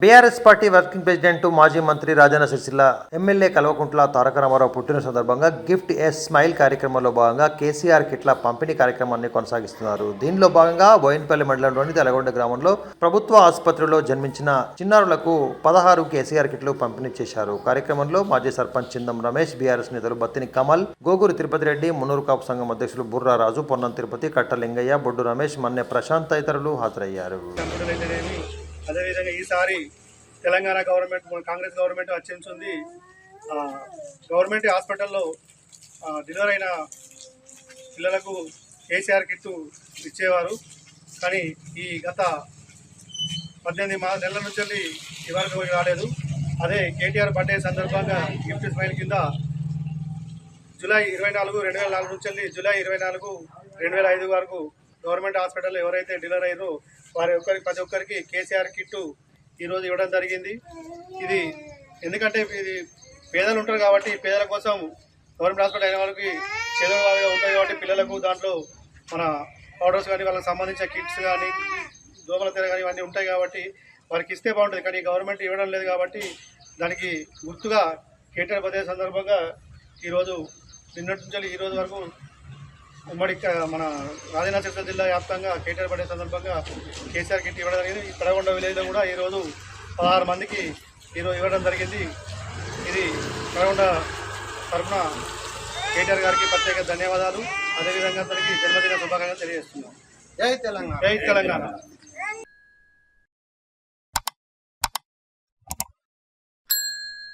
BRS party working president మాజీ మంత్రి Rajanna Sircilla MLA Kalvakuntla Taraka Ramarao పుట్టిన సందర్భంగా గిఫ్ట్ ఏ స్మైల్ కార్యక్రమంలో భాగంగా కేసీఆర్ కిట్ల పంపిణీ కార్యక్రమాన్ని కొనసాగిస్తున్నారు. దీనిలో భాగంగా బోయినపల్లి మండలంలోని తెలగొండ గ్రామంలో ప్రభుత్వ ఆసుపత్రిలో జన్మించిన చిన్నారులకు 16 కేసీఆర్ కిట్లు పంపిణీ చేశారు. కార్యక్రమంలో మాజీ సర్పంచ్ చిందం రమేష్, బీఆర్ఎస్ నేతలు బత్తిని కమల్, గోగూరి తిరుపతి రెడ్డి, మున్నూరు కాపు సంఘం అధ్యక్షులు బుర్రా రాజు, పొన్నం తిరుపతి, కట్ట లింగయ్య, బొడ్డు రమేష్, మన్నె ప్రశాంత్ తదితరులు హాజరయ్యారు. అదేవిధంగా ఈసారి తెలంగాణ గవర్నమెంట్ కాంగ్రెస్ గవర్నమెంట్ వచ్చింది. గవర్నమెంట్ హాస్పిటల్లో డెలివరీ అయిన పిల్లలకు కేసీఆర్ కిట్టు ఇచ్చేవారు. కానీ ఈ గత 18 నెలల నుంచి ఇవరకు రాలేదు. అదే కేటీఆర్ బర్త్డే సందర్భంగా గిఫ్ట్ స్మైల్ కింద జూలై 24, 2004 నుంచి జూలై 24, 2005 వరకు గవర్నమెంట్ హాస్పిటల్లో ఎవరైతే డెలివరీ అయ్యారో ప్రతి ఒక్కరికి కేసీఆర్ కిట్టు ఈరోజు ఇవ్వడం జరిగింది. ఇది ఎందుకంటే ఇది పేదలు ఉంటారు కాబట్టి పేదల కోసం గవర్నమెంట్ హాస్పిటల్ అయిన వాళ్ళకి చేదోడుగా ఉంటాయి కాబట్టి పిల్లలకు దాంట్లో మన పౌడర్స్ కానీ వాళ్ళకి సంబంధించిన కిట్స్ కానీ దోమల తెర కానీ ఇవన్నీ ఉంటాయి కాబట్టి వారికి ఇస్తే బాగుంటుంది. కానీ గవర్నమెంట్ ఇవ్వడం లేదు కాబట్టి దానికి గుర్తుగా కేటీఆర్ బర్త్డే సందర్భంగా ఈరోజు నిన్నటి నుంచి ఈరోజు వరకు ఉమ్మడి మన రాజన్న సిరిసిల్ల జిల్లా వ్యాప్తంగా కేటీఆర్ బర్త్డే సందర్భంగా కేసీఆర్ కిట్ ఇవ్వడం జరిగింది. ఈ తెలగొండ విలేజ్లో కూడా ఈరోజు 16 మందికి ఈరోజు ఇవ్వడం జరిగింది. ఇది తెలగొండ తరఫున కేటీఆర్ గారికి ప్రత్యేక ధన్యవాదాలు. అదేవిధంగా అతనికి జన్మదిన శుభాకాంక్షలు తెలియజేస్తున్నాం. జై తెలంగాణ. జై తెలంగాణ.